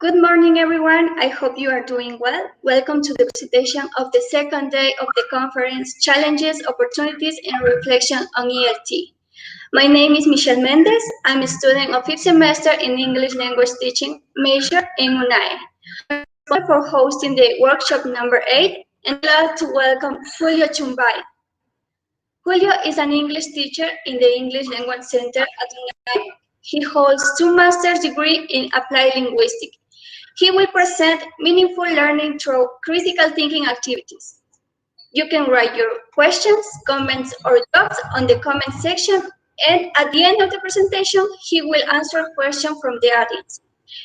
Good morning, everyone. I hope you are doing well. Welcome to the presentation of the second day of the conference, Challenges, Opportunities, and Reflection on ELT. My name is Michelle Mendez. I'm a student of 5th semester in English language teaching major in UNAE. I'm responsible for hosting the workshop number 8 and glad to welcome Julio Chumbay. Julio is an English teacher in the English Language Center at UNAE. He holds 2 master's degrees in applied linguistics. He will present meaningful learning through critical thinking activities. You can write your questions, comments, or doubts on the comment section, and at the end of the presentation, he will answer questions from the audience.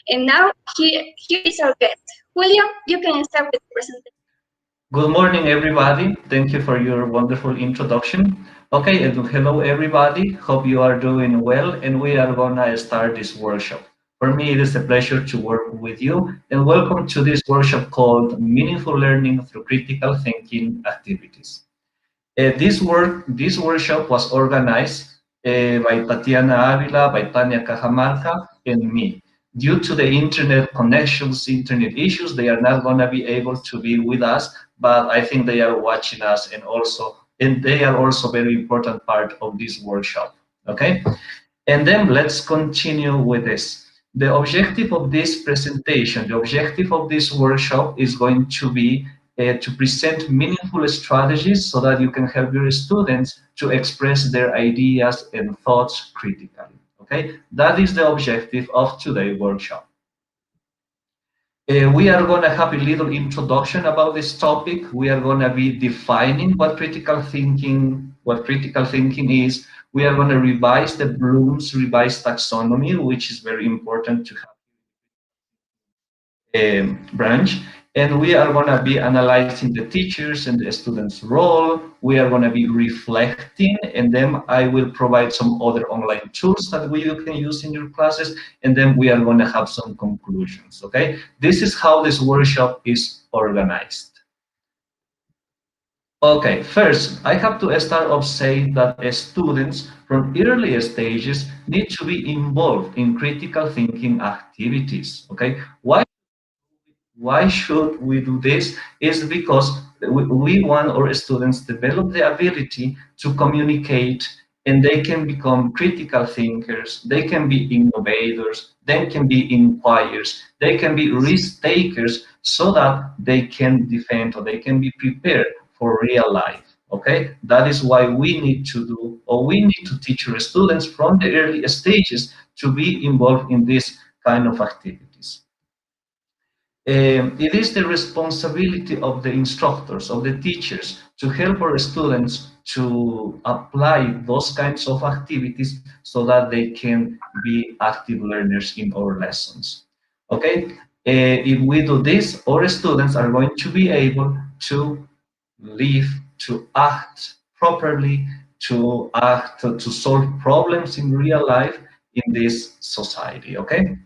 And now, here is our guest. Julio, you can start with the presentation. Good morning, everybody. Thank you for your wonderful introduction. Okay, and hello, everybody. Hope you are doing well, and we are gonna start this workshop. For me, it is a pleasure to work with you, and welcome to this workshop called Meaningful Learning Through Critical Thinking Activities. This workshop was organized by Tatiana Avila, by Tania Cajamarca, and me. Due to the internet connections, internet issues, they are not going to be able to be with us, but I think they are watching us, and they are also very important part of this workshop. Okay, and then let's continue with this. The objective of this presentation, the objective of this workshop is going to be to present meaningful strategies so that you can help your students to express their ideas and thoughts critically. Okay, that is the objective of today's workshop. We are going to have a little introduction about this topic. We are going to be defining what critical thinking is. We are going to revise the Bloom's revised taxonomy, which is very important to have branch. And we are going to be analyzing the teachers and the students' role. We are going to be reflecting, and then I will provide some other online tools that you can use in your classes, and then we are going to have some conclusions, okay? This is how this workshop is organized. Okay, first, I have to start off saying that students from early stages need to be involved in critical thinking activities, okay? Why should we do this? Is because we want our students to develop the ability to communicate, and they can become critical thinkers, they can be innovators, they can be inquirers, they can be risk takers, so that they can defend or they can be prepared for real life. Okay, that is why we need to do, or we need to teach our students from the early stages to be involved in this kind of activities. It is the responsibility of the instructors, of the teachers, to help our students to apply those kinds of activities so that they can be active learners in our lessons. Okay, if we do this, our students are going to be able to live, to act properly, to solve problems in real life in this society. Okay.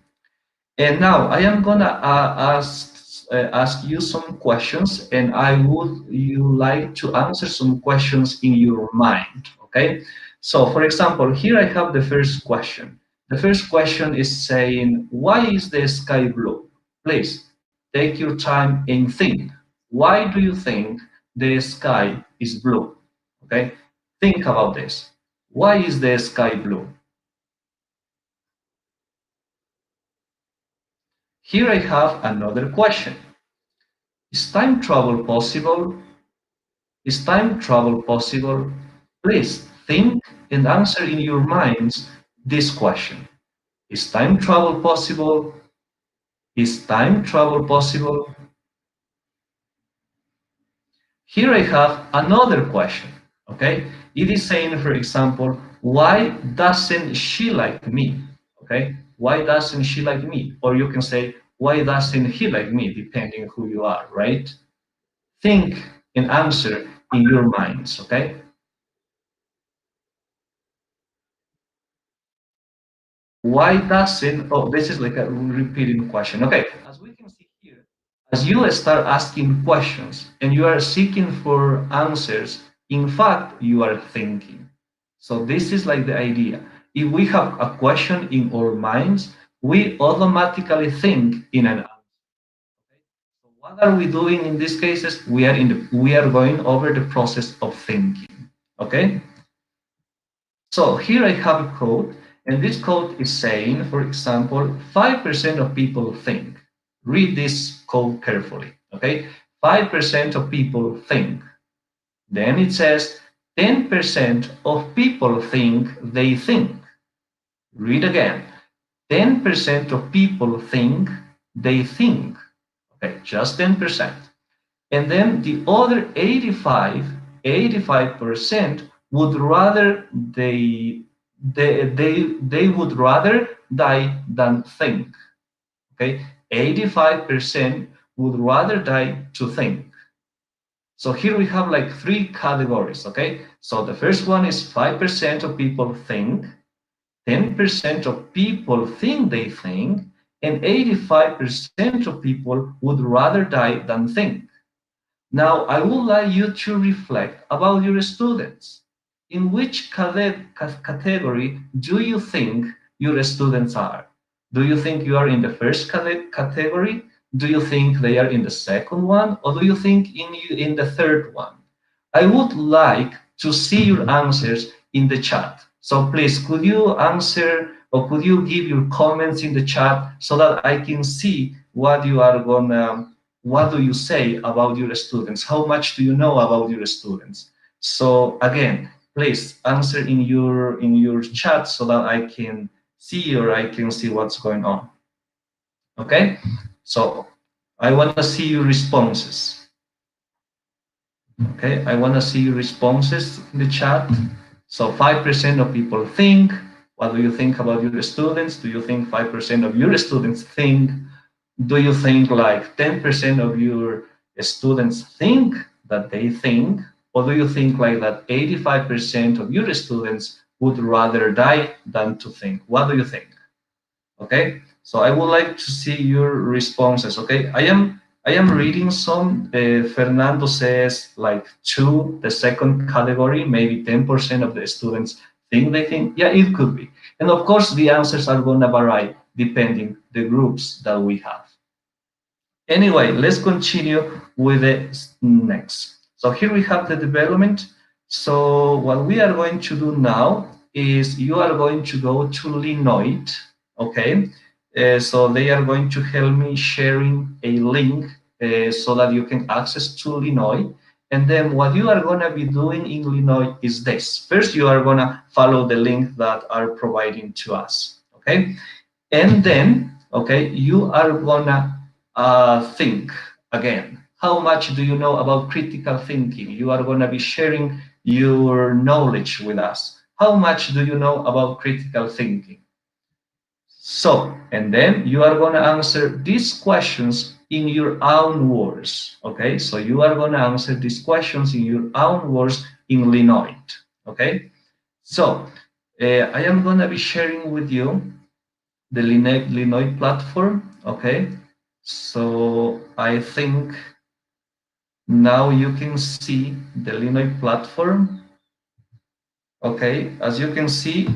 And now I am gonna ask you some questions, and I would like to answer some questions in your mind. Okay. So, for example, here I have the first question. The first question is saying, "Why is the sky blue?" Please take your time and think. Why do you think the sky is blue? Okay. Think about this. Why is the sky blue? Here I have another question. Is time travel possible? Is time travel possible? Please think and answer in your minds this question. Is time travel possible? Is time travel possible? Here I have another question, okay? It is saying, for example, why doesn't she like me? Okay, why doesn't she like me? Or you can say, why doesn't he like me, depending who you are, right? Think and answer in your minds, okay? Why doesn't, oh, this is like a repeating question. Okay, as we can see here, as you start asking questions and you are seeking for answers, in fact, you are thinking. So this is like the idea. If we have a question in our minds, we automatically think in an answer. Okay? So what are we doing in these cases? We are going over the process of thinking. Okay? So here I have a code, and this code is saying, for example, 5% of people think. Read this code carefully. Okay? 5% of people think. Then it says 10% of people think they think. Read again. 10% of people think they think. Okay, just 10%. And then the other 85% would rather they would rather die than think. Okay, 85% would rather die to think. So here we have like three categories. Okay, so the first one is 5% of people think, 10% of people think they think, and 85% of people would rather die than think. Now, I would like you to reflect about your students. In which category do you think your students are? Do you think you are in the first category? Do you think they are in the second one? Or do you think in the third one? I would like to see your answers in the chat. So please, could you answer or could you give your comments in the chat so that I can see what you are gonna, what do you say about your students? How much do you know about your students? So again, please answer in your chat so that I can see or I can see what's going on. Okay, so I want to see your responses. Okay, I want to see your responses in the chat. So 5% of people think. What do you think about your students? Do you think 5% of your students think? Do you think like 10% of your students think that they think? Or do you think like that 85% of your students would rather die than to think? What do you think? Okay, so I would like to see your responses. Okay, I am reading some. Fernando says like 2, the second category, maybe 10% of the students think they think. Yeah, it could be. And of course, the answers are going to vary depending the groups that we have. Anyway, let's continue with the next. So here we have the development. So what we are going to do now is you are going to go to Linoit. Okay, so they are going to help me sharing a link so that you can access to Linoit. And then what you are going to be doing in Linoit is this. First, you are going to follow the link that are providing to us. Okay, and then, okay, you are going to think again. How much do you know about critical thinking? You are going to be sharing your knowledge with us. How much do you know about critical thinking? So, and then you are going to answer these questions in your own words. Okay, so you are going to answer these questions in your own words in Linoit. Okay, so I am going to be sharing with you the Linoit platform. Okay, so I think now you can see the Linoit platform. Okay, as you can see,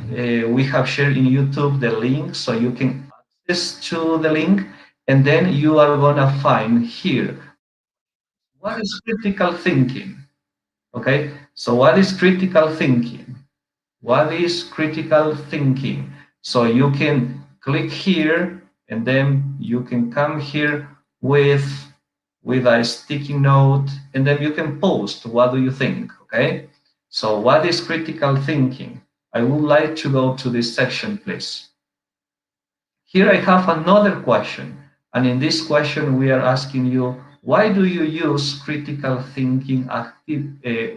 we have shared in YouTube the link, so you can access to the link, and then you are gonna find here, what is critical thinking? Okay, so what is critical thinking? What is critical thinking? So you can click here, and then you can come here with a sticky note, and then you can post, what do you think? Okay, so what is critical thinking? I would like to go to this section, please. Here I have another question, and in this question we are asking you, why do you use critical thinking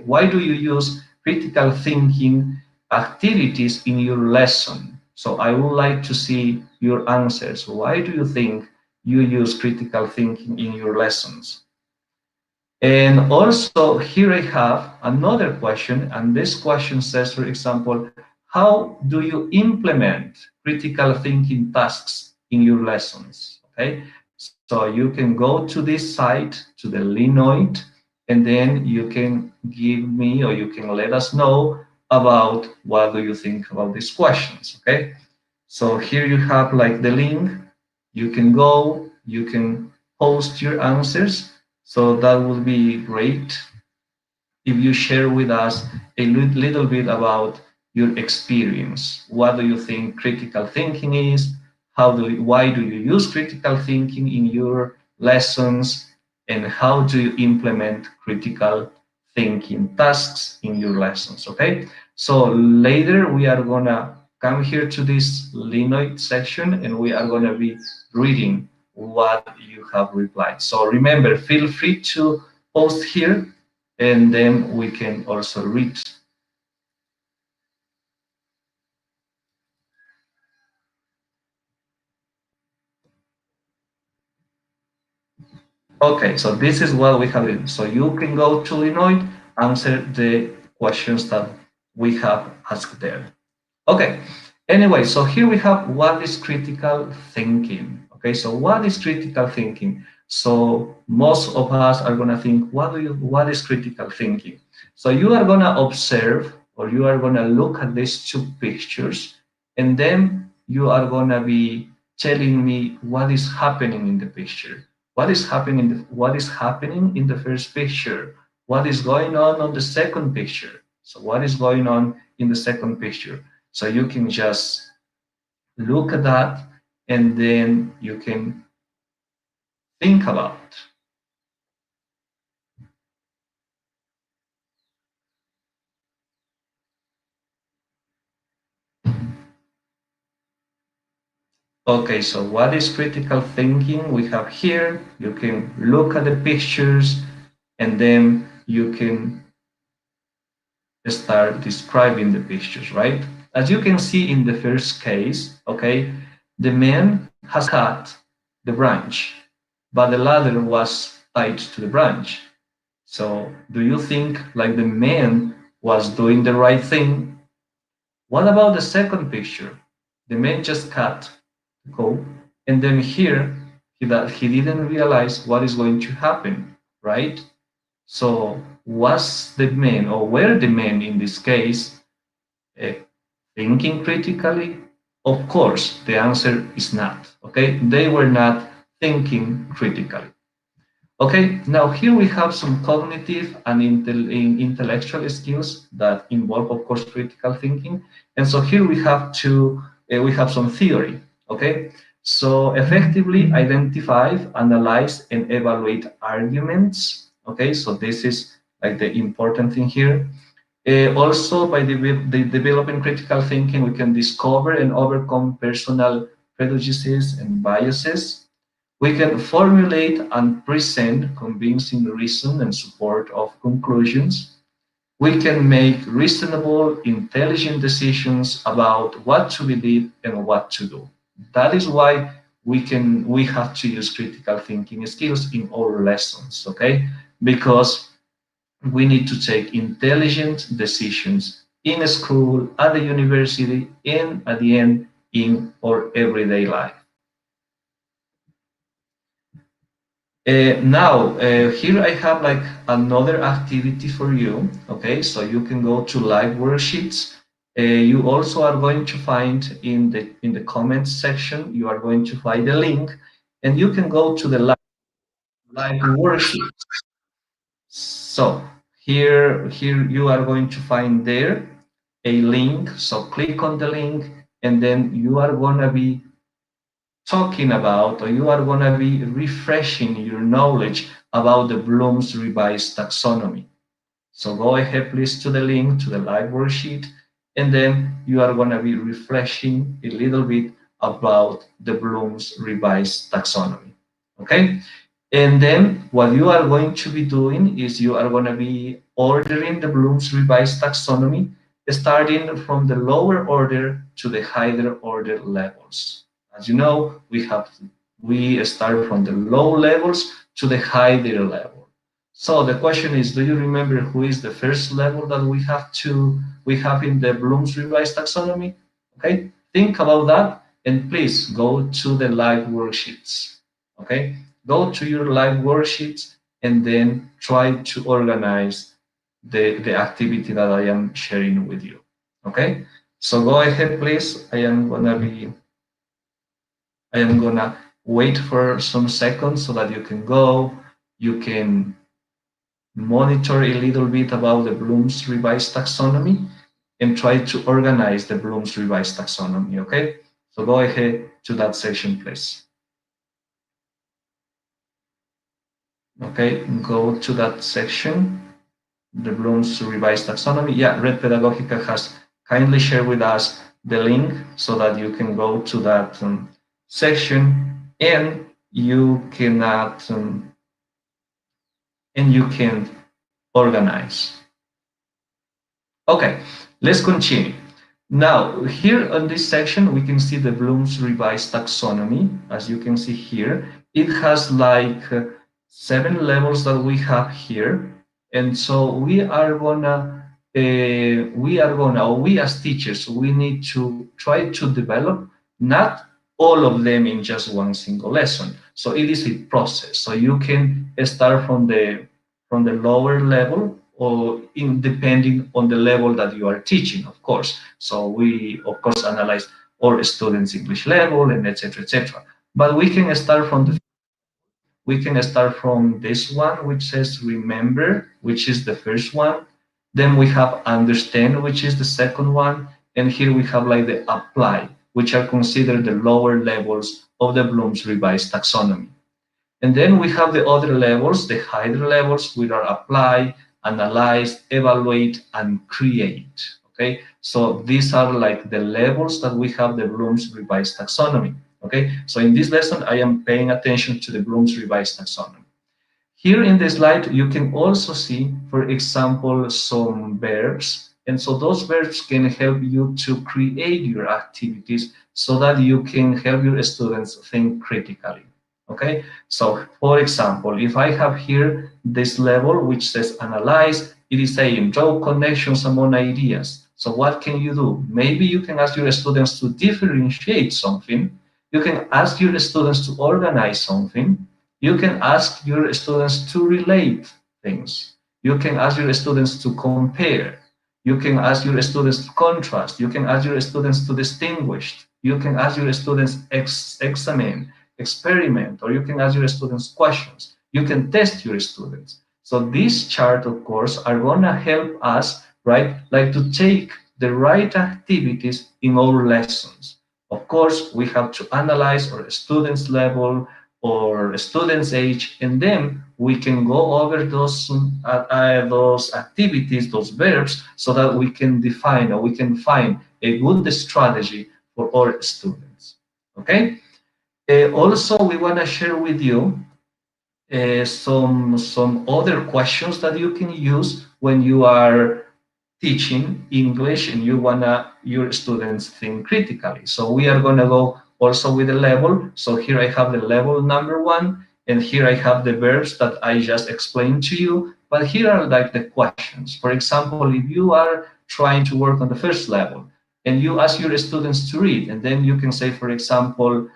why do you use critical thinking activities in your lesson? So I would like to see your answers. Why do you think you use critical thinking in your lessons? And also here I have another question, and this question says, for example, how do you implement critical thinking tasks in your lessons? Okay, so you can go to this site, to the Linoit, and then you can give me, or you can let us know about what do you think about these questions. Okay, So here you have like the link. You can go, you can post your answers. So that would be great if you share with us a little bit about your experience. What do you think critical thinking is? Why do you use critical thinking in your lessons? And how do you implement critical thinking tasks in your lessons? Okay. So later we are gonna come here to this Linoid section and we are gonna be reading what you have replied. So remember, feel free to post here and then we can also read. Okay, so this is what we have. So you can go to Linoid, answer the questions that we have asked there. Okay, anyway, so here we have what is critical thinking. Okay, so what is critical thinking? So most of us are gonna think, what is critical thinking? So you are gonna observe or you are gonna look at these two pictures and then you are gonna be telling me what is happening in the picture. What is happening in the first picture? What is going on the second picture? So what is going on in the second picture? So you can just look at that and then you can think about it. Okay, so what is critical thinking? We have here, you can look at the pictures and then you can start describing the pictures, right? As you can see in the first case, okay, the man has cut the branch, but the ladder was tied to the branch. So do you think like the man was doing the right thing? What about the second picture? The man just cut the coat, and then here he didn't realize what is going to happen, right? So was the man or were the men in this case uh, thinking critically? Of course, the answer is not. Okay, they were not thinking critically. Okay, now here we have some cognitive and intellectual skills that involve, of course, critical thinking. And so here we have some theory. Okay, so effectively identify, analyze, and evaluate arguments. Okay, so this is like the important thing here. Also, by the developing critical thinking, we can discover and overcome personal prejudices and biases. We can formulate and present convincing reason and support of conclusions. We can make reasonable, intelligent decisions about what to believe and what to do. That is why we have to use critical thinking skills in our lessons, okay? Because we need to take intelligent decisions in school, at the university, and at the end in our everyday life. Here I have like another activity for you. Okay, so you can go to live worksheets. You also are going to find in the comments section, you are going to find a link, and you can go to the live worksheet. So here you are going to find there a link. So click on the link, and then you are gonna be talking about, or you are going to be refreshing your knowledge about the Bloom's revised taxonomy. So go ahead, please, to the link to the live worksheet, and then you are going to be refreshing a little bit about the Bloom's revised taxonomy. Okay? And then what you are going to be doing is you are going to be ordering the Bloom's revised taxonomy, starting from the lower order to the higher order levels. As you know, we start from the low levels to the higher level. So the question is, do you remember who is the first level that we have in the Bloom's revised taxonomy? Okay, think about that and please go to the live worksheets. Okay, go to your live worksheets and then try to organize the activity that I am sharing with you. Okay, So go ahead, please. I am gonna wait for some seconds so that you can go. You can monitor a little bit about the Bloom's revised taxonomy and try to organize the Bloom's revised taxonomy, okay? So go ahead to that section, please. Okay, go to that section, the Bloom's revised taxonomy. Yeah, Red Pedagogica has kindly shared with us the link so that you can go to that section and you can organize. Okay, let's continue. Now, here on this section, we can see the Bloom's revised taxonomy. As you can see here, it has like 7 levels that we have here. And so we as teachers, we need to try to develop not all of them in just one single lesson. So it is a process. So you can start from the lower level or depending on the level that you are teaching, of course. So we, of course, analyze all students' English level and etc., etc. But we can start from this one, which says remember, which is the first one. Then we have understand, which is the second one. And here we have like the apply, which are considered the lower levels of the Bloom's revised taxonomy. And then we have the other levels, the higher levels, which are apply, analyze, evaluate, and create. Okay, so these are like the levels that we have the Bloom's revised taxonomy. Okay, so in this lesson, I am paying attention to the Bloom's revised taxonomy. Here in the slide, you can also see, for example, some verbs. And so those verbs can help you to create your activities so that you can help your students think critically. Okay, so for example, if I have here this level which says analyze, it is saying draw connections among ideas. So what can you do? Maybe you can ask your students to differentiate something. You can ask your students to organize something. You can ask your students to relate things. You can ask your students to compare. You can ask your students to contrast. You can ask your students to distinguish. You can ask your students examine, experiment, or you can ask your students questions. You can test your students. So this chart, of course, are gonna help us, right, like to take the right activities in our lessons. Of course, we have to analyze our students' level or students' age, and then we can go over those activities, those verbs, so that we can define or we can find a good strategy for our students. Okay. Also, we want to share with you some other questions that you can use when you are teaching English and you wanna your students think critically. So we are gonna go also with the level. So here I have the level number 1, and here I have the verbs that I just explained to you. But here are like the questions. For example, if you are trying to work on the first level and you ask your students to read, and then you can say, for example,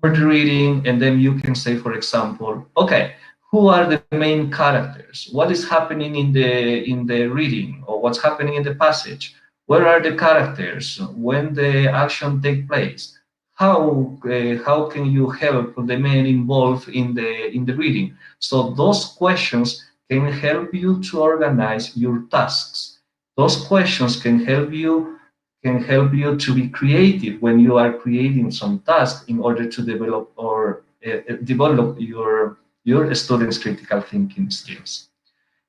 over the reading, and then you can say, for example, okay, who are the main characters? What is happening in the reading, or what's happening in the passage? Where are the characters? When the action take place? How can you help the men involved in the reading? So those questions can help you to organize your tasks. Those questions can help you to be creative when you are creating some task in order to develop or develop your students' critical thinking skills.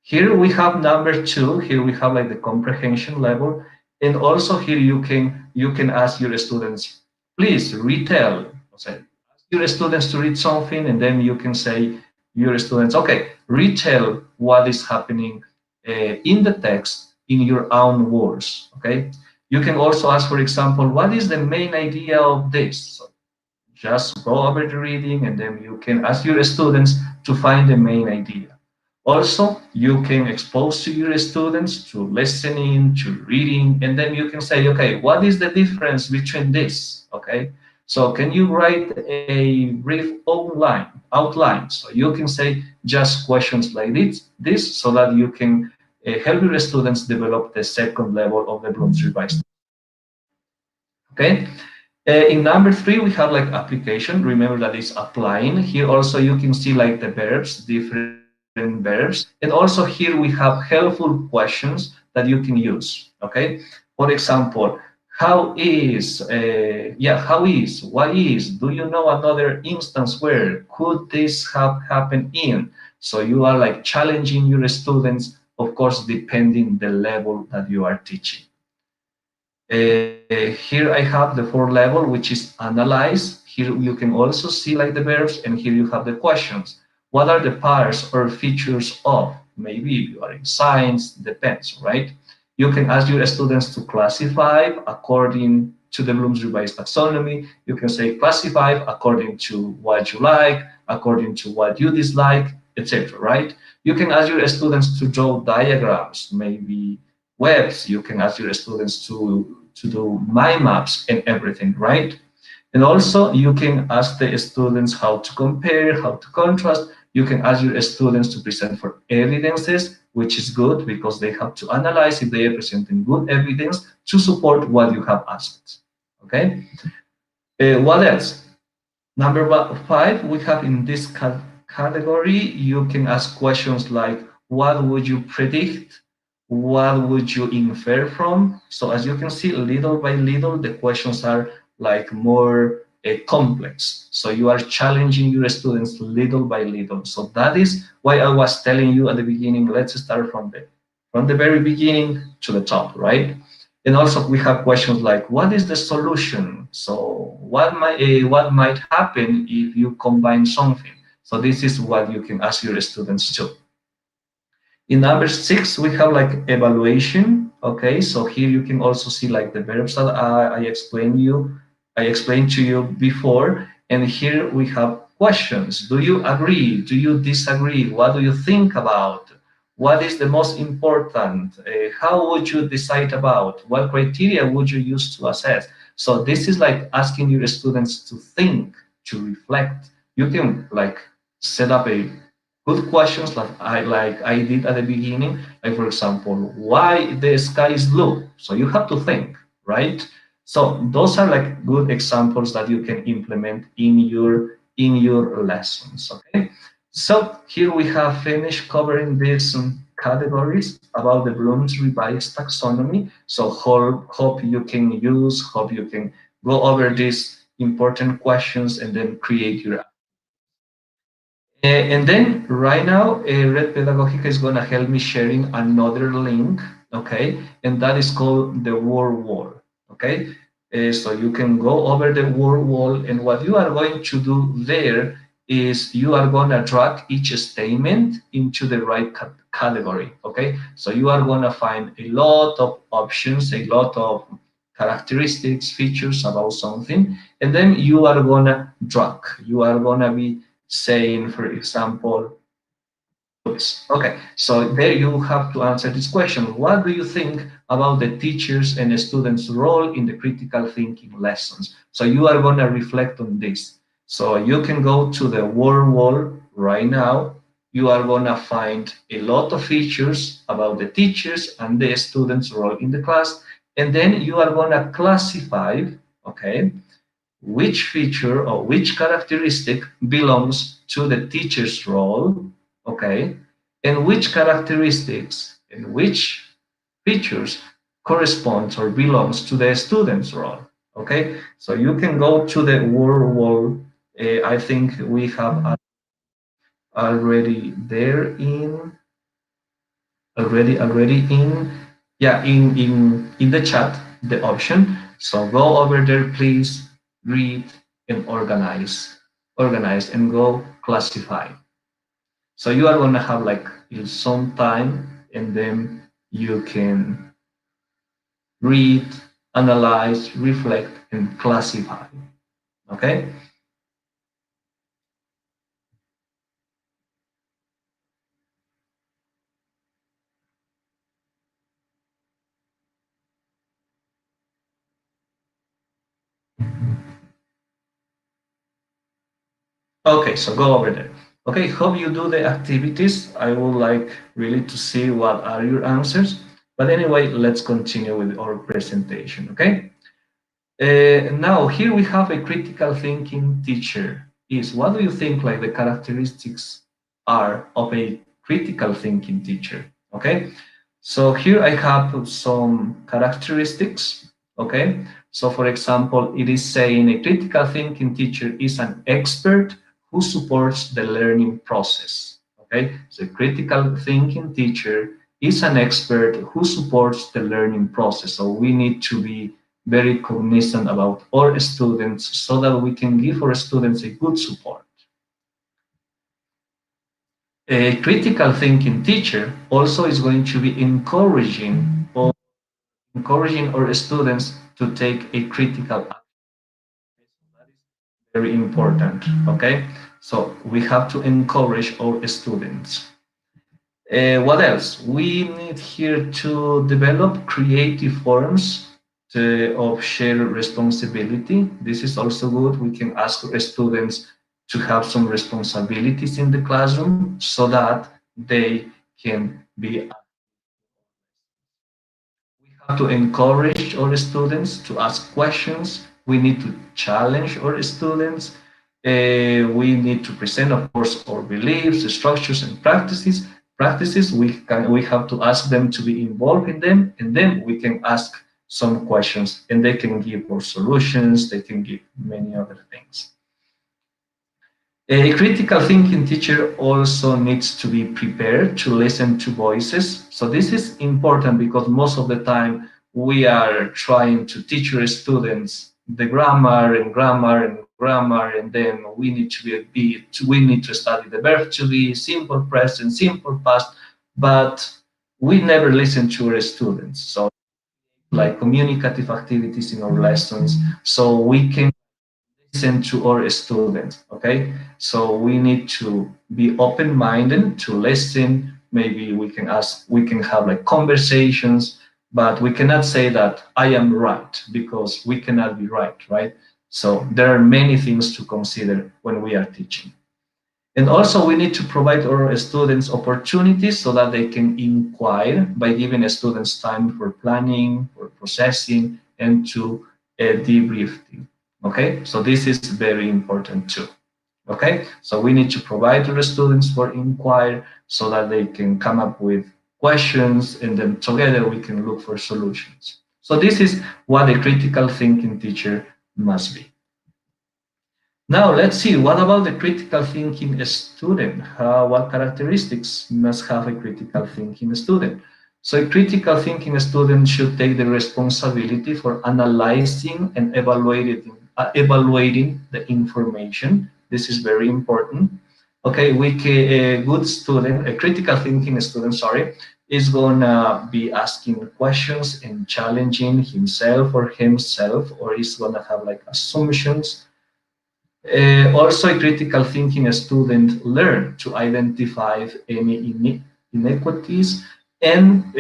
Here we have number 2. Here we have like the comprehension level, and also here you can ask your students, please retell. So ask your students to read something, and then you can say your students, okay, retell what is happening in the text in your own words. Okay. You can also ask, for example, what is the main idea of this? So just go over the reading, and then you can ask your students to find the main idea. Also, you can expose to your students to listening, to reading, and then you can say, okay, what is the difference between this? Okay, so can you write a brief outline? So you can say just questions like this so that you can help your students develop the second level of the Bloom's revised. okay? In number 3, we have like application. Remember that it's applying. Here also you can see like the verbs, different verbs. And also here we have helpful questions that you can use, okay? For example, how is, what is, do you know another instance where, could this have happened in? So you are like challenging your students, of course, depending the level that you are teaching. Here I have the 4th level, which is analyze. Here you can also see like the verbs, and here you have the questions. What are the parts or features of? Maybe if you are in science, depends, right? You can ask your students to classify according to the Bloom's revised taxonomy. You can say classify according to what you like, according to what you dislike, etc., right? You can ask your students to draw diagrams, maybe webs. You can ask your students to do mind maps and everything, right? And also you can ask the students how to compare, how to contrast. You can ask your students to present for evidences, which is good because they have to analyze if they are presenting good evidence to support what you have asked, okay? What else? Number 5, we have in this category, you can ask questions like, what would you predict? What would you infer from? So as you can see, little by little, the questions are like more complex. So you are challenging your students little by little. So that is why I was telling you at the beginning, let's start from the very beginning to the top, right? And also we have questions like, what is the solution? So what might happen if you combine something? So this is what you can ask your students too. In number 6, we have like evaluation. Okay, so here you can also see like the verbs that I explained to you before. And here we have questions. Do you agree? Do you disagree? What do you think about? What is the most important? How would you decide about? What criteria would you use to assess? So this is like asking your students to think, to reflect. You can like set up a good questions like I did at the beginning. Like for example, why the sky is blue? So you have to think, right? So those are like good examples that you can implement in your lessons. Okay. So here we have finished covering these categories about the Bloom's revised taxonomy. So hope you can hope you can go over these important questions and then create your. And then right now, Red Pedagogica is going to help me sharing another link, okay? And that is called the word wall, okay? So you can go over the word wall, and what you are going to do there is you are going to drag each statement into the right category, okay? So you are going to find a lot of options, a lot of characteristics, features about something, and then you are going to drag. You are going to be saying, for example, okay, so there you have to answer this question. What do you think about the teachers and the students' role in the critical thinking lessons? So you are going to reflect on this. So you can go to the word wall right now. You are going to find a lot of features about the teachers and the students' role in the class. And then you are going to classify, okay, which feature or which characteristic belongs to the teacher's role, okay, and which characteristics and which features corresponds or belongs to the student's role, okay. So you can go to the word wall. I think we have already there in already in yeah in the chat the option. So go over there, please read and organize and go classify. So you are going to have like some time, and then you can read, analyze, reflect, and classify. Okay. Okay, so go over there. Okay, hope you do the activities. I would like really to see what are your answers. But anyway, let's continue with our presentation, okay? Now here we have a critical thinking teacher. What do you think like the characteristics are of a critical thinking teacher? Okay, so here I have some characteristics. Okay, so for example, it is saying a critical thinking teacher is an expert who supports the learning process. Okay, so a critical thinking teacher is an expert who supports the learning process. So we need to be very cognizant about our students so that we can give our students a good support. A critical thinking teacher also is going to be encouraging our students to take a critical action. That is very important. Okay, so we have to encourage our students. What else? We need here to develop creative forms of shared responsibility. This is also good. We can ask our students to have some responsibilities in the classroom so that they can be. We have to encourage our students to ask questions. We need to challenge our students. We need to present, of course, our beliefs, structures, and practices. We have to ask them to be involved in them, and then we can ask some questions, and they can give us solutions. They can give many other things. A critical thinking teacher also needs to be prepared to listen to voices. So this is important because most of the time we are trying to teach our students the grammar, and then we need to study the verb to be, simple present, simple past, but we never listen to our students. So like communicative activities in our lessons, so we can listen to our students. Okay, so we need to be open-minded to listen. Maybe we can have like conversations, but we cannot say that I am right, because we cannot be right. So there are many things to consider when we are teaching. And also we need to provide our students opportunities so that they can inquire by giving students time for planning, for processing, and to debriefing. Okay, so this is very important too. Okay, so we need to provide to the students for inquire so that they can come up with questions, and then together we can look for solutions. So this is what a critical thinking teacher must be. Now let's see, what about the critical thinking student? What characteristics must have a critical thinking student? So a critical thinking student should take the responsibility for analyzing and evaluating the information. This is very important. Okay, a good student, a critical thinking student, sorry, is gonna be asking questions and challenging himself or himself, or he's gonna have like assumptions. Also, a critical thinking student learn to identify any inequities and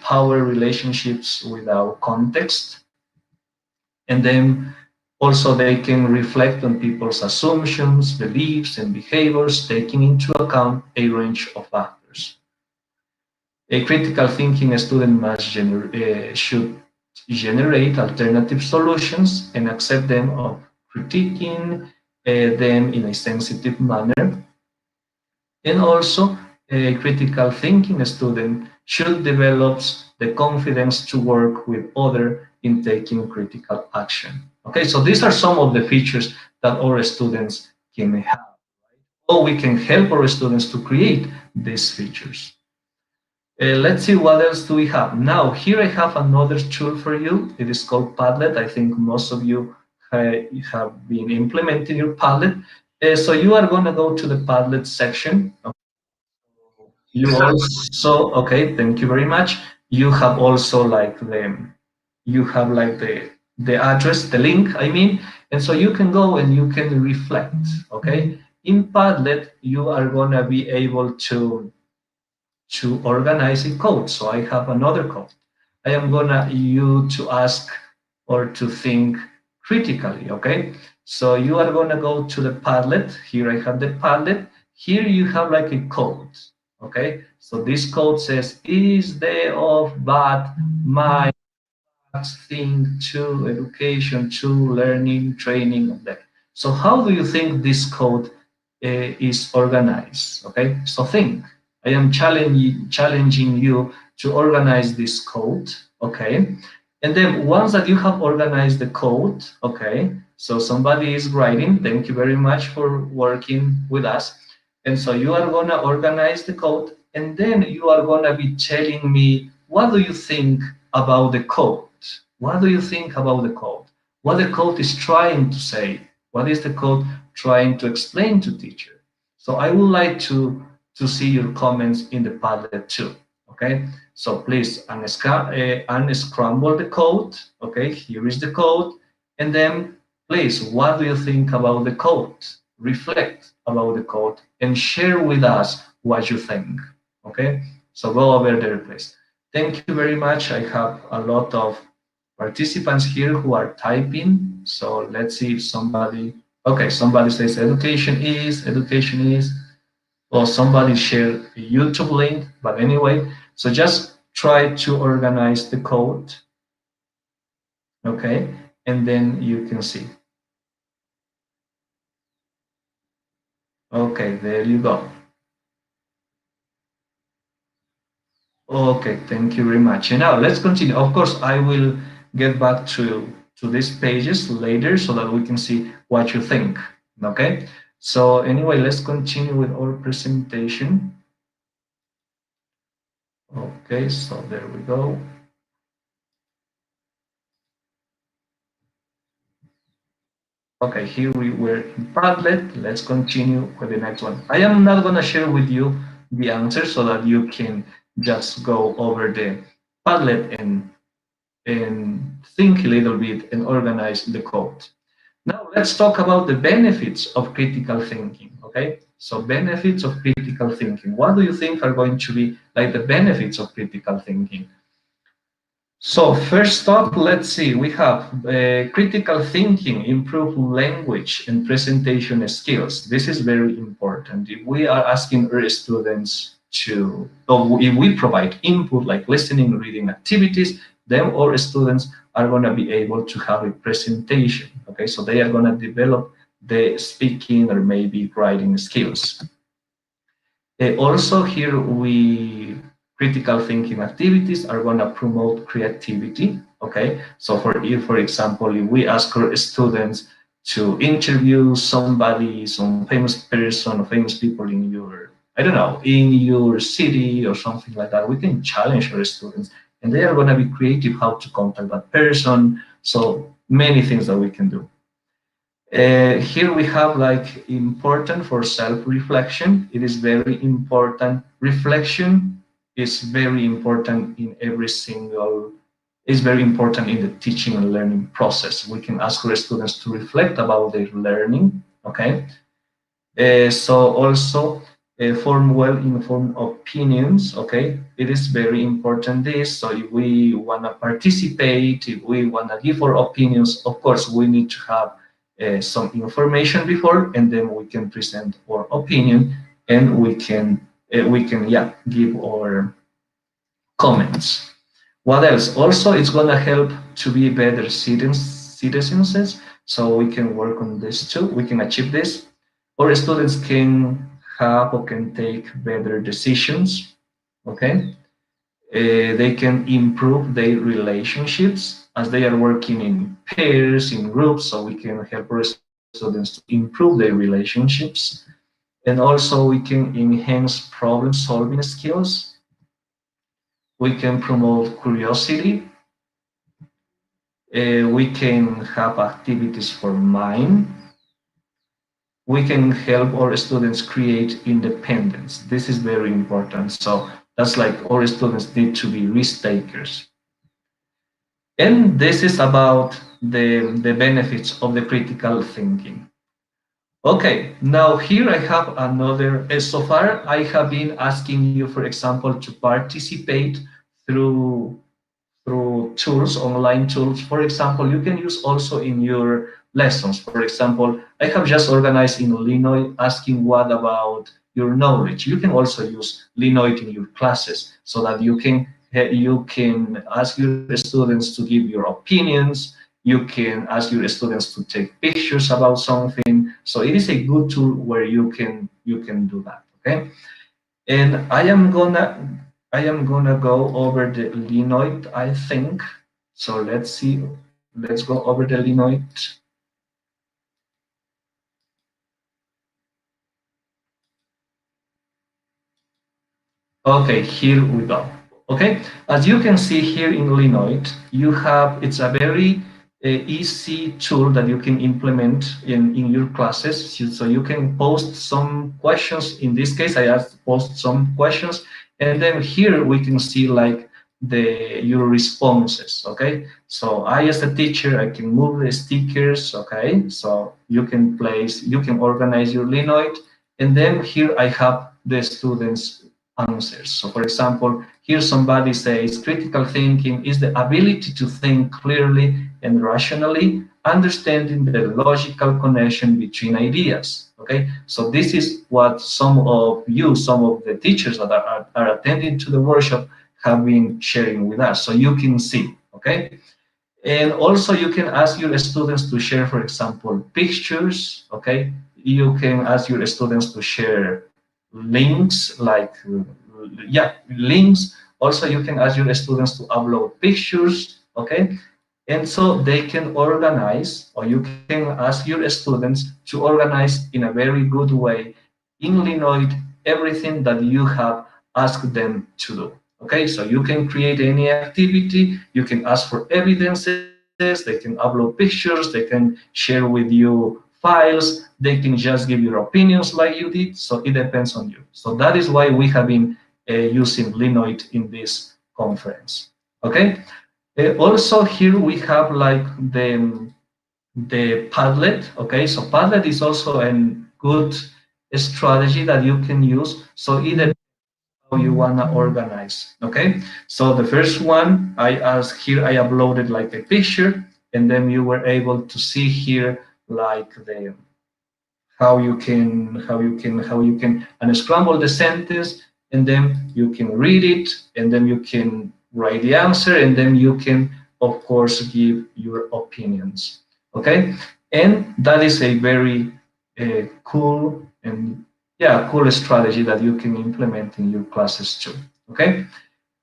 power relationships without context. And then also they can reflect on people's assumptions, beliefs, and behaviors, taking into account a range of factors. A critical thinking student should generate alternative solutions and accept them of critiquing them in a sensitive manner. And also, a critical thinking student should develop the confidence to work with others in taking critical action. Okay, so these are some of the features that our students can have, or we can help our students to create these features. Let's see what else do we have. Now, here I have another tool for you. It is called Padlet. I think most of you have been implementing your Padlet. So you are going to go to the Padlet section. You also, okay, thank you very much. You have also the address, the link, I mean, and so you can go and you can reflect, okay? In Padlet, you are going to be able to organize a code. So I have another code. I am gonna you to ask or to think critically, okay? So you are gonna go to the Padlet. Here I have the Padlet. Here you have like a code, okay? So this code says, is the of but my think to education to learning, training, and that. So how do you think this code is organized? Okay, so think. I am challenging you to organize this code. Okay, and then once that you have organized the code, okay, so somebody is writing. Thank you very much for working with us. And so you are gonna organize the code, and then you are gonna be telling me, what do you think about the code? What do you think about the code? What the code is trying to say? What is the code trying to explain to teacher? So I would like to see your comments in the Padlet too. Okay, so please unscramble the code. Okay, here is the code, and then please, what do you think about the code? Reflect about the code and share with us what you think. Okay, so go over there, please. Thank you very much. I have a lot of participants here who are typing. So let's see if somebody, okay, somebody says education is, or somebody shared a YouTube link. But anyway, so just try to organize the code. Okay, and then you can see. Okay, there you go. Okay, thank you very much. And now let's continue. Of course, I will get back to these pages later so that we can see what you think. Okay, so anyway, let's continue with our presentation. Okay, so there we go. Okay, here we were in Padlet. Let's continue with the next one. I am not going to share with you the answer so that you can just go over the Padlet and think a little bit and organize the code. Now let's talk about the benefits of critical thinking. Okay, so benefits of critical thinking. What do you think are going to be like the benefits of critical thinking? So first up, let's see, we have critical thinking, improve language and presentation skills. This is very important. If we are asking our students to, or if we provide input like listening, reading activities, then our students are going to be able to have a presentation. Okay, so they are going to develop the speaking or maybe writing skills. Also here critical thinking activities are going to promote creativity. Okay, so for example, if we ask our students to interview somebody, some famous person or famous people in your, I don't know, in your city or something like that, we can challenge our students and they are going to be creative how to contact that person. So many things that we can do. Here we have like important for self-reflection. It is very important. Reflection is very important in every single, is very important in the teaching and learning process. We can ask our students to reflect about their learning, okay? So also form well-informed opinions, okay? It is very important this, so if we wanna participate, if we wanna give our opinions, of course, we need to have some information before, and then we can present our opinion, and we can give our comments. What else? Also, it's gonna help to be better citizens. So we can work on this too. We can achieve this. Our students can have or can take better decisions. Okay, they can improve their relationships as they are working in pairs, in groups, so we can help our students to improve their relationships. And also we can enhance problem solving skills. We can promote curiosity. We can have activities for mind. We can help our students create independence. This is very important. So that's like our students need to be risk takers. And this is about the benefits of the critical thinking. Okay, now here I have another, so far I have been asking you, for example, to participate through tools, online tools. For example, you can use also in your lessons. For example, I have just organized in Linoid asking what about your knowledge. You can also use Linoid in your classes so that you can You can ask your students to give your opinions. You can ask your students to take pictures about something. So it is a good tool where you can do that. Okay, and I am gonna go over the Linoid, I think. So let's see. Let's go over the Linoid. Okay, here we go. Okay, as you can see here in Linoid, it's a very easy tool that you can implement in your classes. So you can post some questions. In this case, I asked to post some questions, and then here we can see like your responses. Okay, so I as a teacher, I can move the stickers. Okay, so you can organize your Linoid, and then here I have the students answers. So for example, here somebody says critical thinking is the ability to think clearly and rationally, understanding the logical connection between ideas. Okay, so this is what some of the teachers that are attending to the workshop have been sharing with us. So you can see, okay? And also you can ask your students to share, for example, pictures, okay? You can ask your students to share links like, yeah, links. Also, you can ask your students to upload pictures, okay? And so they can organize, or you can ask your students to organize in a very good way in Linoid everything that you have asked them to do. Okay, so you can create any activity, you can ask for evidences, they can upload pictures, they can share with you files, they can just give your opinions like you did. So it depends on you. So that is why we have been using Linoid in this conference. Okay. Also here we have like the Padlet. Okay, so Padlet is also a good strategy that you can use. So either how you wanna organize. Okay, so the first one I asked here, I uploaded like a picture, and then you were able to see here like the how you can unscramble the sentence, and then you can read it, and then you can write the answer, and then you can of course give your opinions. Okay, and that is a very cool and yeah, cool strategy that you can implement in your classes too. Okay,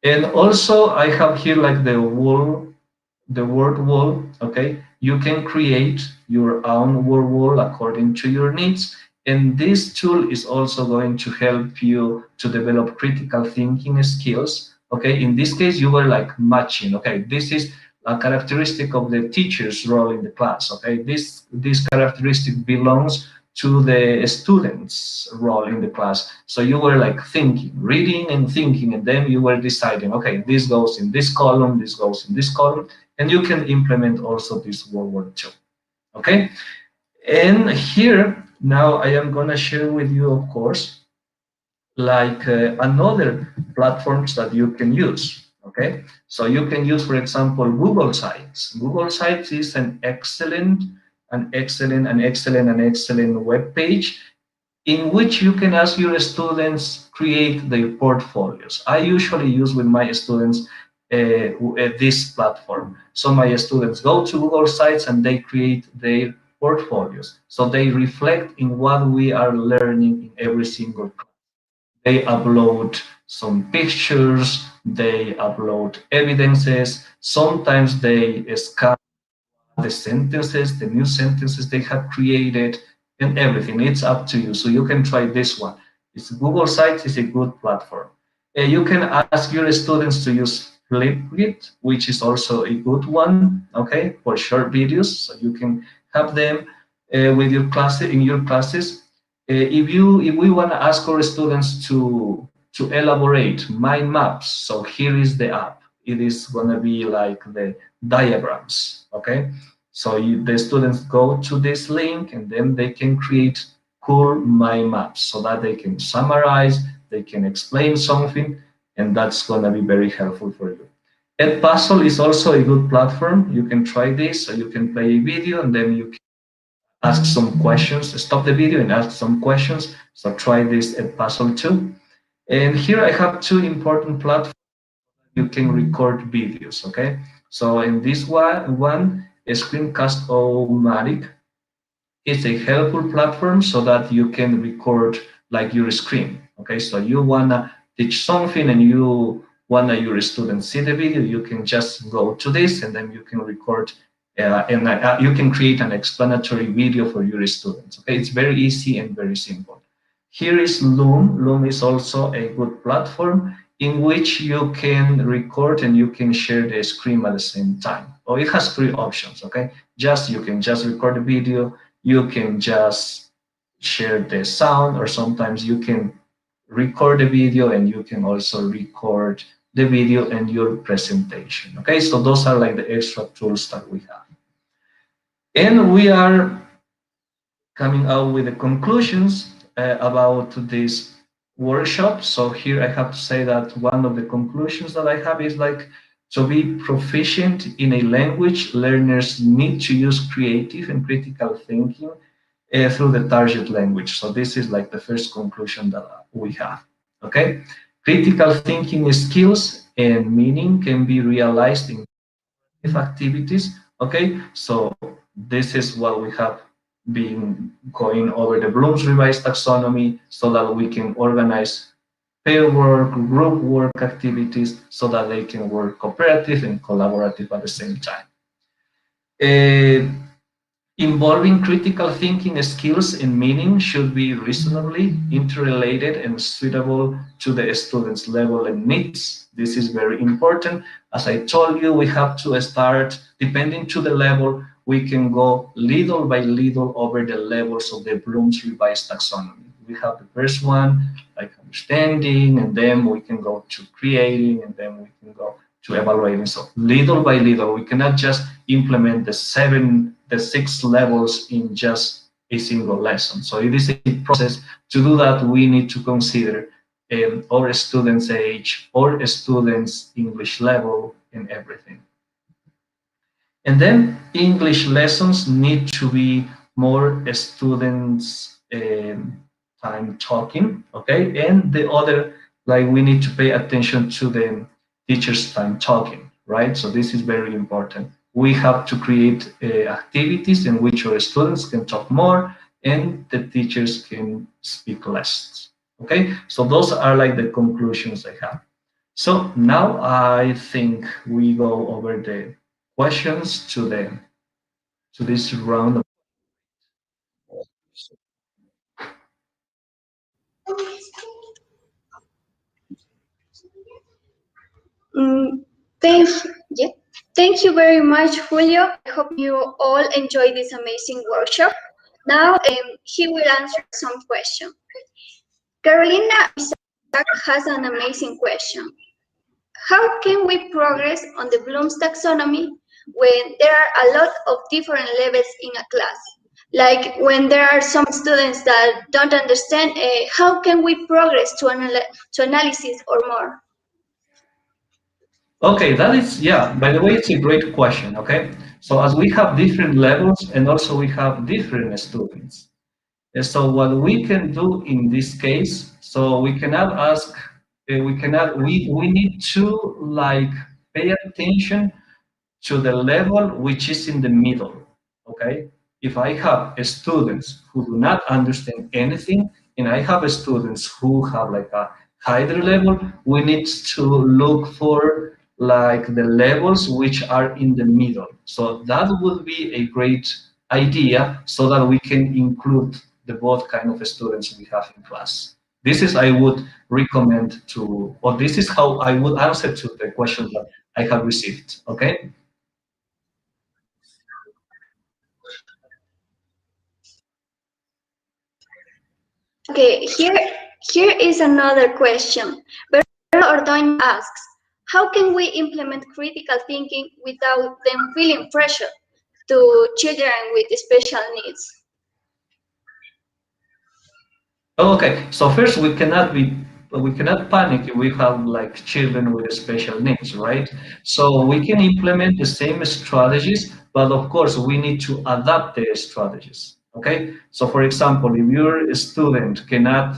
and also I have here like the word wall. Okay, you can create your own word wall according to your needs, and this tool is also going to help you to develop critical thinking skills. Okay, in this case you were like matching. Okay, this is a characteristic of the teacher's role in the class. Okay, this characteristic belongs to the student's role in the class. So you were like thinking, reading and thinking, and then you were deciding, okay, this goes in this column, this goes in this column, and you can implement also this World War II. Okay, and here now I am going to share with you, of course, like another platforms that you can use. Okay, so you can use, for example, Google Sites. Google Sites is an excellent web page in which you can ask your students create their portfolios. I usually use with my students this platform. So my students go to Google Sites and they create their portfolios. So they reflect in what we are learning in every single class. They upload some pictures, they upload evidences, sometimes they scan the sentences, the new sentences they have created, and everything. It's up to you. So you can try this one. It's Google Sites is a good platform. You can ask your students to use Flipgrid, which is also a good one, okay, for short videos. So you can have them with your class in your classes. If we want to ask our students to elaborate mind maps, so here is the app. It is going to be like the diagrams. Okay, so the students go to this link, and then they can create cool mind maps so that they can summarize, they can explain something, and that's going to be very helpful for you. Edpuzzle is also a good platform. You can try this. So you can play a video, and then you can ask some questions, stop the video and ask some questions. So try this Edpuzzle too. And here I have two important platforms you can record videos, okay? So in this one Screencast-O-Matic is a helpful platform so that you can record like your screen, okay? So you wanna teach something and you wanna your students see the video, you can just go to this and then you can record and you can create an explanatory video for your students, okay? It's very easy and very simple. Here is Loom. Loom is also a good platform in which you can record and you can share the screen at the same time. Oh, it has three options, okay? You can just record the video, you can just share the sound, or sometimes you can record the video and you can also record the video and your presentation, okay? So those are like the extra tools that we have. And we are coming out with the conclusions about this workshop. So here I have to say that one of the conclusions that I have is like, to be proficient in a language, learners need to use creative and critical thinking through the target language. So this is like the first conclusion that we have, okay? Critical thinking skills and meaning can be realized in activities, okay? So this is what we have been going over the Bloom's revised taxonomy so that we can organize pair work, group work activities so that they can work cooperative and collaborative at the same time. Involving critical thinking skills and meaning should be reasonably interrelated and suitable to the student's level and needs. This is very important. As I told you, we have to start, depending to the level, we can go little by little over the levels of the Bloom's revised taxonomy. We have the first one, like understanding, and then we can go to creating, and then we can go to evaluating. So little by little, we cannot just implement the 6 levels in just a single lesson. So it is a process. To do that, we need to consider our students' age, our students' English level, and everything. And then English lessons need to be more students' time talking, okay? And the other, like, we need to pay attention to the teacher's time talking, right? So this is very important. We have to create activities in which our students can talk more and the teachers can speak less, okay? So those are like the conclusions I have. So now I think we go over the questions to this round. Mm, thank, yeah. Thank you very much, Julio. I hope you all enjoy this amazing workshop. Now, he will answer some questions. Carolina Isaac has an amazing question. How can we progress on the Bloom's taxonomy when there are a lot of different levels in a class? Like when there are some students that don't understand, how can we progress to analysis or more? Okay, that is, yeah, by the way, it's a great question, okay? So as we have different levels and also we have different students. And so what we can do in this case, so we cannot ask, we need to like pay attention to the level which is in the middle, okay? If I have students who do not understand anything, and I have students who have like a higher level, we need to look for like the levels which are in the middle. So that would be a great idea so that we can include the both kind of students we have in class. This is I would recommend to, or this is how I would answer to the question that I have received, okay? Okay, here is another question. Bernardo Ordoño asks, how can we implement critical thinking without them feeling pressure to children with special needs? Okay, so first we cannot panic if we have like children with special needs, right? So we can implement the same strategies, but of course we need to adapt the strategies. Okay, so for example, if your student cannot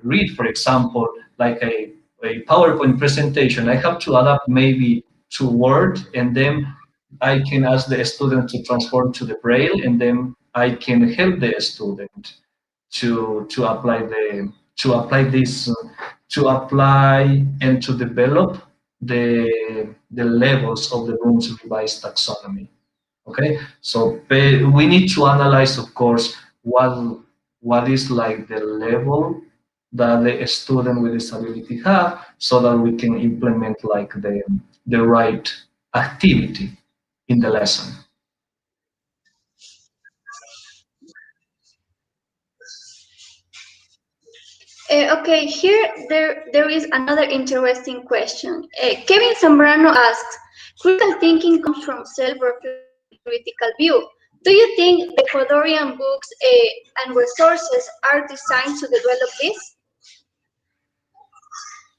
read, for example, like a a PowerPoint presentation, I have to adapt maybe to Word, and then I can ask the student to transform to the Braille, and then I can help the student to apply the to apply this to apply and to develop the levels of the Bloom's revised taxonomy. Okay, so we need to analyze, of course, what is like the level that the student with disability have, so that we can implement like the right activity in the lesson. Okay, here there is another interesting question. Kevin Zambrano asks, critical thinking comes from self-reflection critical view. Do you think the Ecuadorian books and resources are designed to develop this?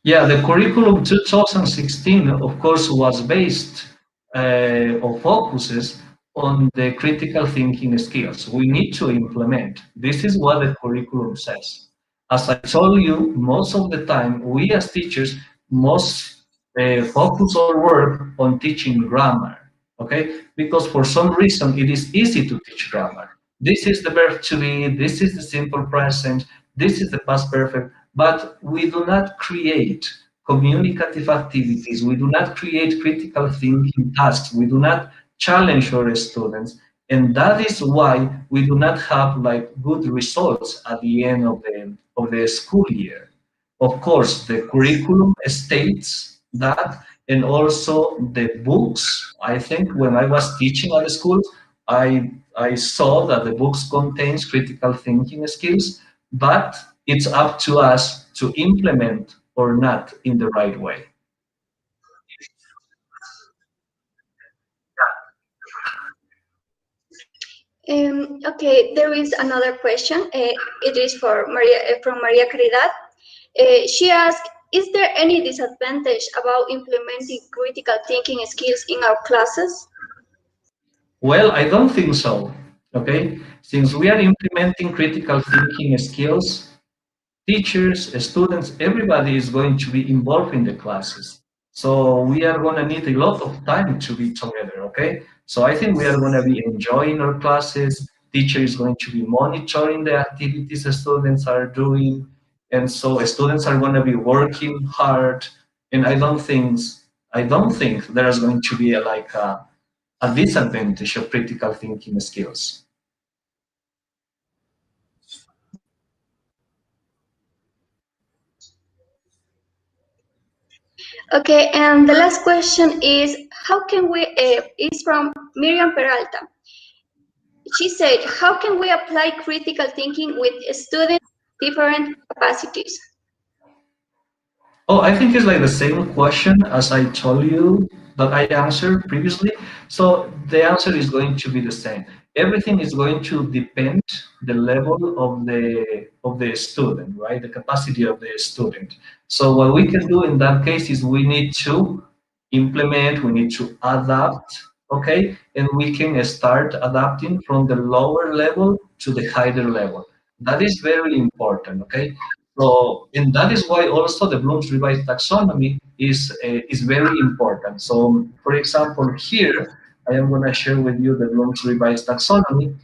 Yeah, the curriculum 2016, of course, was based or focuses on the critical thinking skills we need to implement. This is what the curriculum says. As I told you, most of the time, we as teachers must focus our work on teaching grammar, okay? Because for some reason, it is easy to teach grammar. This is the verb to be, this is the simple present, this is the past perfect, but we do not create communicative activities, we do not create critical thinking tasks, we do not challenge our students, and that is why we do not have like good results at the end of the school year. Of course, the curriculum states that, and also the books. I think when I was teaching at the school, I saw that the books contains critical thinking skills, but it's up to us to implement or not in the right way. Okay, there is another question. It is for Maria from Maria Caridad. She asked, is there any disadvantage about implementing critical thinking skills in our classes? Well, I don't think so. Okay, since we are implementing critical thinking skills, teachers, students, everybody is going to be involved in the classes. So we are going to need a lot of time to be together, okay? So I think we are going to be enjoying our classes. Teacher is going to be monitoring the activities the students are doing. And so students are going to be working hard. And I don't think there's going to be a disadvantage of critical thinking skills. Okay, and the last question is, how can we, is from Miriam Peralta. She said, how can we apply critical thinking with students with different capacities? Oh, I think it's like the same question as I told you that I answered previously. So the answer is going to be the same. Everything is going to depend the level of the student, right? The capacity of the student. So what we can do in that case is we need to implement, we need to adapt, okay? And we can start adapting from the lower level to the higher level. That is very important, okay? So, and that is why also the Bloom's revised taxonomy is very important. So, for example, here I am going to share with you the Bloom's revised taxonomy,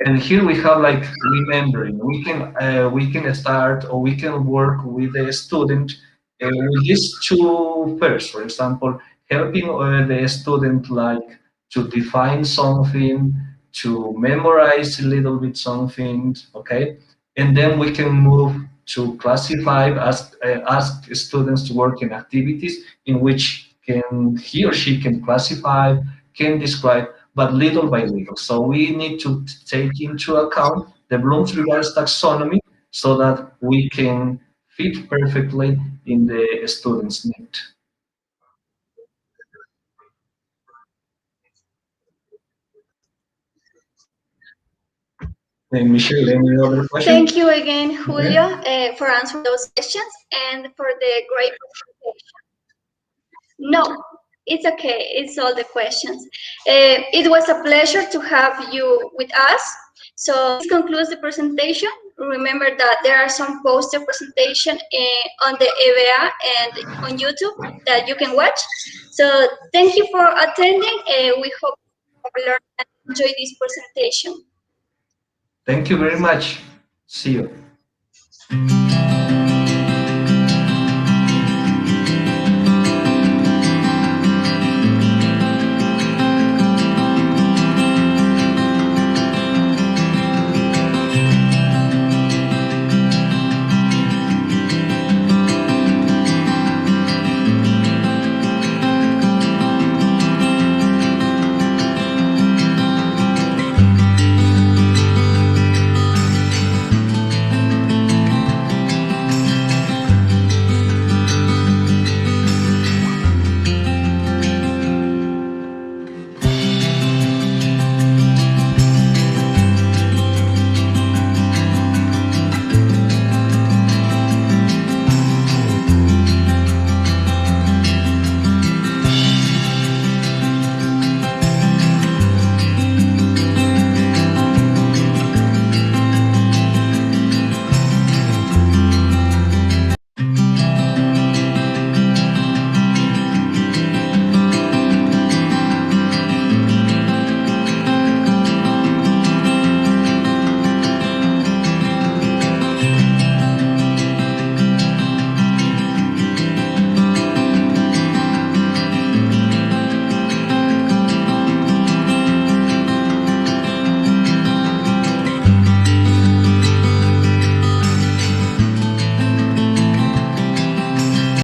and here we have like remembering. We can start or we can work with the student with these two first. For example, helping the student like to define something, to memorize a little bit something, okay, and then we can move to classify, ask students to work in activities in which can he or she can classify, can describe, but little by little. So we need to take into account the Bloom's revised taxonomy so that we can fit perfectly in the student's need. And Michelle, any other question? Thank you again, Julio, for answering those questions and for the great presentation. No, it's okay. It's all the questions. It was a pleasure to have you with us. So this concludes the presentation. remember that there are some poster presentation on the EBA and on YouTube that you can watch. So thank you for attending. We hope you learned and enjoy this presentation. Thank you very much. See you.